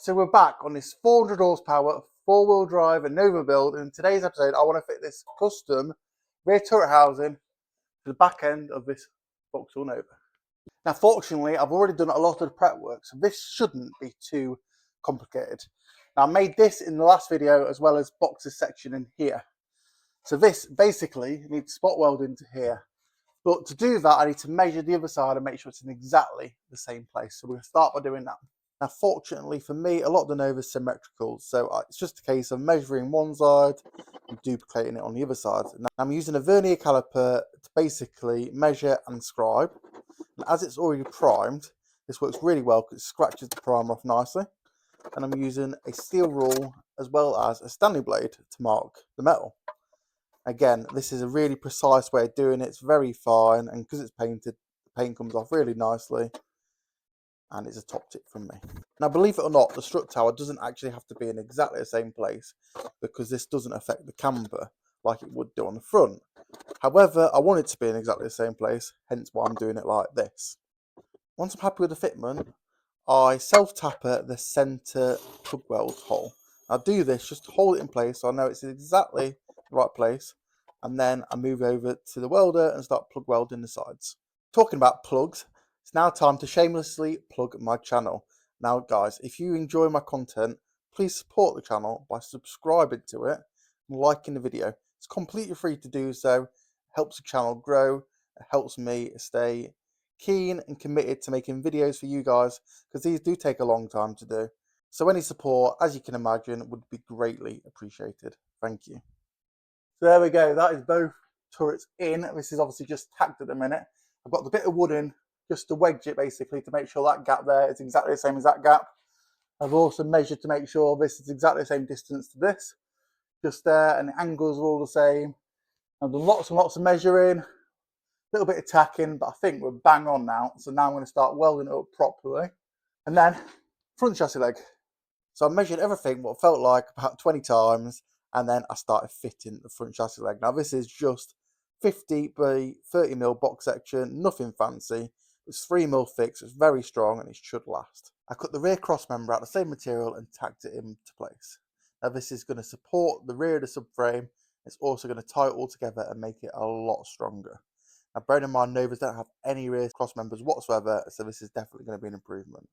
So we're back on this 400 horsepower four-wheel drive and Nova build. In today's episode, I want to fit this custom rear turret housing to the back end of this Vauxhall Nova. Now, fortunately, I've already done a lot of the prep work, so this shouldn't be too complicated. Now, I made this in the last video as well as boxes section in here. So this basically needs spot weld into here. But to do that, I need to measure the other side and make sure it's in exactly the same place. So we're going to start by doing that. Now, fortunately for me, a lot of the Nova is symmetrical. So it's just a case of measuring one side and duplicating it on the other side. Now, I'm using a vernier caliper to basically measure and scribe. And as it's already primed, this works really well because it scratches the primer off nicely. And I'm using a steel rule as well as a Stanley blade to mark the metal. Again, this is a really precise way of doing it. It's very fine, and because it's painted, the paint comes off really nicely, and it's a top tip from me. Now, believe it or not, the strut tower doesn't actually have to be in exactly the same place because this doesn't affect the camber like it would do on the front. However, I want it to be in exactly the same place, hence why I'm doing it like this. Once I'm happy with the fitment, I self-taper the centre plug weld hole. I do this just to hold it in place so I know it's exactly the right place, and then I move over to the welder and start plug welding the sides. Talking about plugs, it's now time to shamelessly plug my channel. Now guys, if you enjoy my content, please support the channel by subscribing to it and liking the video. It's completely free to do so. It helps the channel grow, it helps me stay keen and committed to making videos for you guys, because these do take a long time to do. So any support, as you can imagine, would be greatly appreciated. Thank you. So there we go, that is both turrets in. This is obviously just tacked at the minute. I've got the bit of wood in just to wedge it basically to make sure that gap there is exactly the same as that gap. I've also measured to make sure this is exactly the same distance to this, just there, and the angles are all the same. I've done lots and lots of measuring, a little bit of tacking, but I think we're bang on now. So now I'm going to start welding it up properly. And then front chassis leg. So I measured everything what felt like about 20 times, and then I started fitting the front chassis leg. Now this is just 50 by 30mm box section, nothing fancy. It's 3mm thick, so it's very strong and it should last. I cut the rear cross member out of the same material and tacked it into place. Now this is going to support the rear of the subframe. It's also going to tie it all together and make it a lot stronger. Now bearing in mind, Novas don't have any rear cross members whatsoever, so this is definitely going to be an improvement.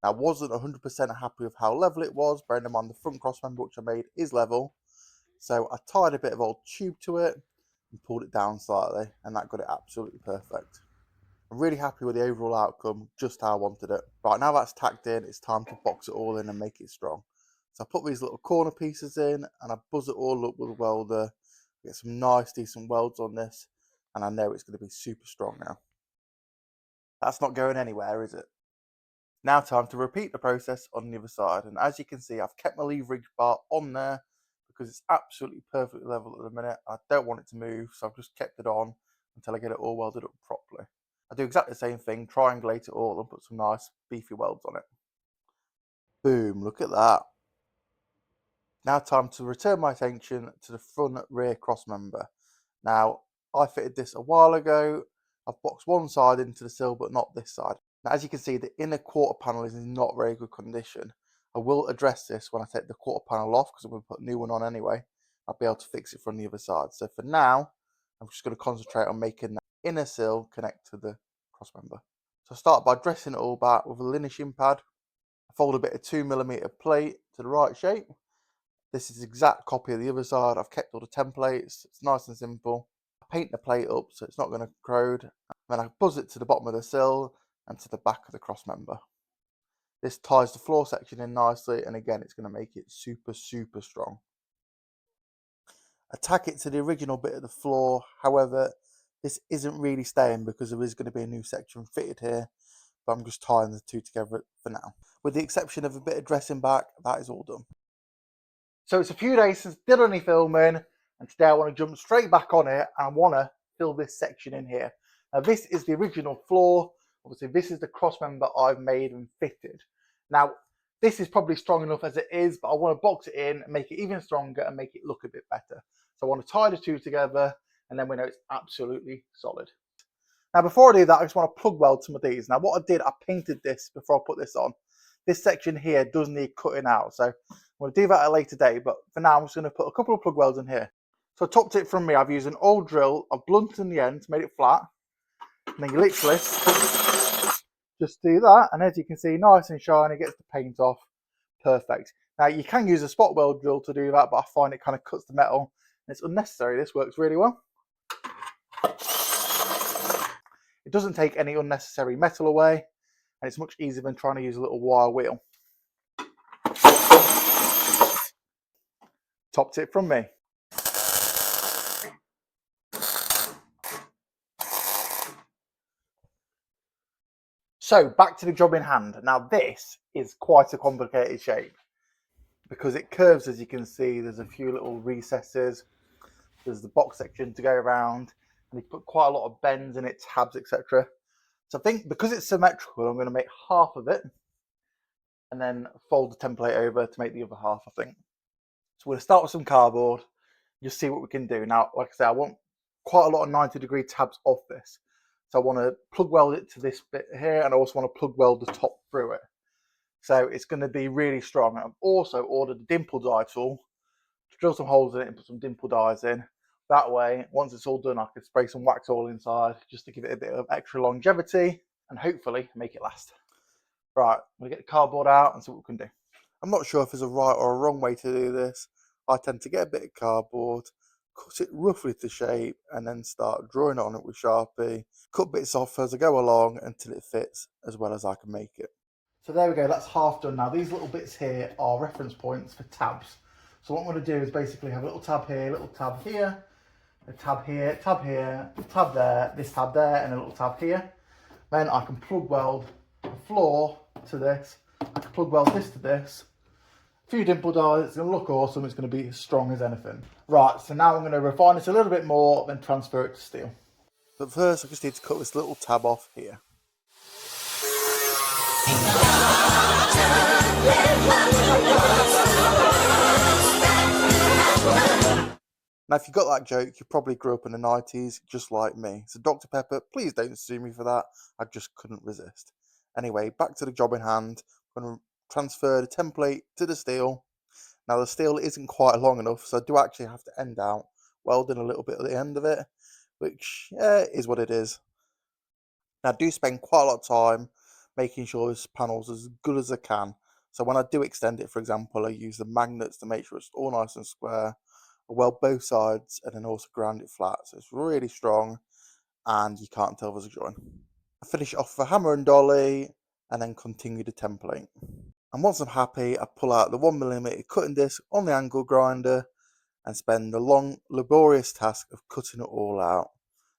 Now, I wasn't 100% happy with how level it was, bearing in mind the front cross member which I made is level. So I tied a bit of old tube to it and pulled it down slightly, and that got it absolutely perfect. I'm really happy with the overall outcome, just how I wanted it. Right, now that's tacked in, it's time to box it all in and make it strong. So I put these little corner pieces in and I buzz it all up with a welder, get some nice decent welds on this, and I know it's going to be super strong now. That's not going anywhere, is it? Now time to repeat the process on the other side, and as you can see, I've kept my leverage bar on there because it's absolutely perfectly level at the minute. I don't want it to move, so I've just kept it on until I get it all welded up properly. I do exactly the same thing, triangulate it all and put some nice beefy welds on it. Boom, look at that. Now time to return my attention to the front rear cross member. Now, I fitted this a while ago. I've boxed one side into the sill, but not this side. Now, as you can see, the inner quarter panel is in not very good condition. I will address this when I take the quarter panel off, because I'm going to put a new one on anyway. I'll be able to fix it from the other side. So for now, I'm just going to concentrate on making that inner sill connect to the cross member. So I start by dressing it all back with a linishing pad. I fold a bit of 2mm plate to the right shape. This is an exact copy of the other side. I've kept all the templates. It's nice and simple. I paint the plate up so it's not going to corrode. Then I buzz it to the bottom of the sill and to the back of the cross member. This ties the floor section in nicely, and again, it's going to make it super, super strong. Attack it to the original bit of the floor. However, this isn't really staying because there is going to be a new section fitted here, but I'm just tying the two together for now. With the exception of a bit of dressing back, that is all done. So it's a few days since I did any filming, and today I want to jump straight back on it and I want to fill this section in here. Now this is the original floor. Obviously this is the cross member I've made and fitted. Now this is probably strong enough as it is, but I want to box it in and make it even stronger and make it look a bit better. So I want to tie the two together, and then we know it's absolutely solid. Now before I do that, I just want to plug weld some of these. Now what I did, I painted this before I put this on. this section here does need cutting out. So I'm going to do that at a later date, but for now I'm just going to put a couple of plug welds in here. So a top tip from me, I've used an old drill, I've blunted the end to make it flat, and then you literally just do that, and as you can see, nice and shiny, gets the paint off, perfect. Now you can use a spot weld drill to do that, but I find it kind of cuts the metal, and it's unnecessary. This works really well. It doesn't take any unnecessary metal away, and it's much easier than trying to use a little wire wheel. Top tip from me. So back to the job in hand. Now this is quite a complicated shape because it curves, as you can see. There's a few little recesses. There's the box section to go around, and you put quite a lot of bends in it, tabs, etc. So I think because it's symmetrical, I'm going to make half of it and then fold the template over to make the other half, I think. So we're going to start with some cardboard, just see what we can do. Now, like I said, I want quite a lot of 90-degree tabs off this. So I want to plug weld it to this bit here, and I also want to plug weld the top through it. So it's going to be really strong. I've also ordered a dimple die tool to drill some holes in it and put some dimple dies in. That way, once it's all done, I can spray some wax oil inside just to give it a bit of extra longevity and hopefully make it last. Right, we'll get the cardboard out and see what we can do. I'm not sure if there's a right or a wrong way to do this. I tend to get a bit of cardboard, cut it roughly to shape, and then start drawing on it with Sharpie. Cut bits off as I go along until it fits as well as I can make it. So there we go, that's half done now. These little bits here are reference points for tabs. So what I'm going to do is basically have a little tab here, little tab here, a tab here, tab here, tab there, this tab there, and a little tab here. Then I can plug weld the floor to this. I can plug weld this to this. A few dimple dies, it's going to look awesome, it's going to be as strong as anything. Right, so now I'm going to refine this a little bit more, then transfer it to steel. But first I just need to cut this little tab off here. Now if you got that joke, you probably grew up in the 90s, just like me. So Dr. Pepper, please don't sue me for that, I just couldn't resist. Anyway, back to the job in hand. I'm going to transfer the template to the steel. Now the steel isn't quite long enough, so I do actually have to end out welding a little bit at the end of it, which is what it is. Now I do spend quite a lot of time making sure this panel's as good as I can. So when I do extend it, for example, I use the magnets to make sure it's all nice and square. I weld both sides and then also ground it flat, so it's really strong and you can't tell there's a joint. I finish it off with a hammer and dolly and then continue the template. And once I'm happy, I pull out the 1mm cutting disc on the angle grinder and spend the long, laborious task of cutting it all out.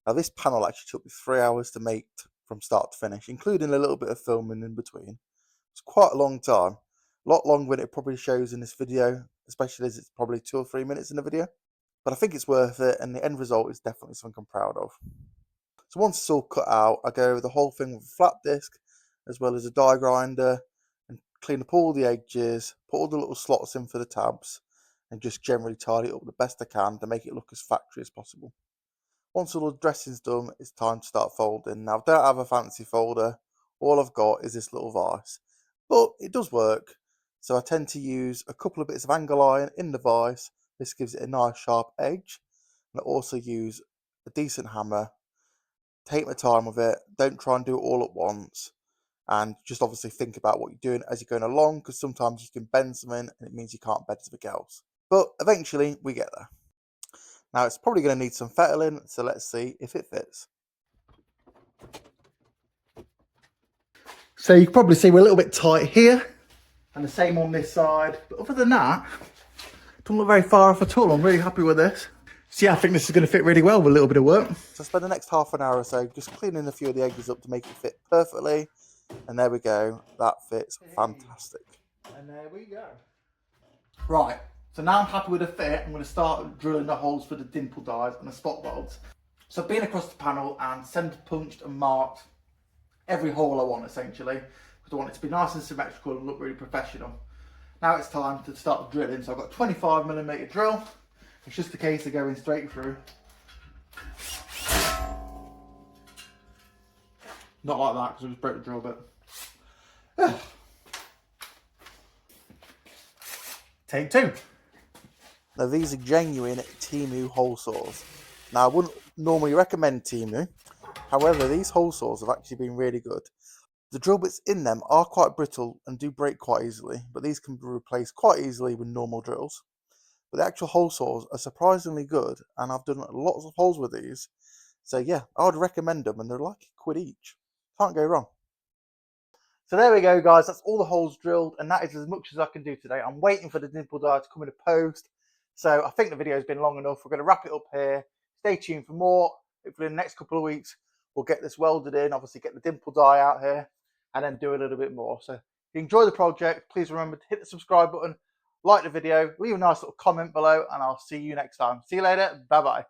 Now this panel actually took me 3 hours to make from start to finish, including a little bit of filming in between. It's quite a long time, a lot longer than it probably shows in this video, especially as it's probably 2 or 3 minutes in the video. But I think it's worth it, and the end result is definitely something I'm proud of. So once it's all cut out, I go over the whole thing with a flat disc, as well as a die grinder, and clean up all the edges, put all the little slots in for the tabs, and just generally tidy it up the best I can to make it look as factory as possible. Once all the dressing's done, it's time to start folding. Now I don't have a fancy folder, all I've got is this little vise, but it does work. So I tend to use a couple of bits of angle iron in the vise. This gives it a nice sharp edge. And I also use a decent hammer. Take my time with it, don't try and do it all at once, and just obviously think about what you're doing as you're going along, because sometimes you can bend something and it means you can't bend something else. But eventually we get there. Now it's probably going to need some fettling, so let's see if it fits. So you can probably see we're a little bit tight here, and the same on this side, but other than that, it doesn't look very far off at all. I'm really happy with this. So yeah, I think this is going to fit really well with a little bit of work. So I spend the next half an hour or so just cleaning a few of the edges up to make it fit perfectly. And there we go, that fits fantastic. And there we go. Right, so now I'm happy with the fit. I'm going to start drilling the holes for the dimple dies and the spot welds. So I've been across the panel and centre punched and marked every hole I want, essentially, because I want it to be nice and symmetrical and look really professional. Now it's time to start drilling. So I've got a 25mm drill. It's just a case of going straight through. Not like that, because I just broke the drill bit. Take two. Now these are genuine TEMU hole saws. Now I wouldn't normally recommend TEMU, however these hole saws have actually been really good. The drill bits in them are quite brittle and do break quite easily, but these can be replaced quite easily with normal drills. But the actual hole saws are surprisingly good, and I've done lots of holes with these. So yeah, I would recommend them, and they're like £1 each. Can't go wrong. So there we go, guys. That's all the holes drilled, and that is as much as I can do today. I'm waiting for the dimple die to come in a post. So I think the video's been long enough. We're going to wrap it up here. Stay tuned for more. Hopefully in the next couple of weeks, we'll get this welded in, obviously get the dimple die out here, and then do a little bit more. So if you enjoy the project, please remember to hit the subscribe button, like the video, leave a nice little comment below, and I'll see you next time. See you later. Bye-bye.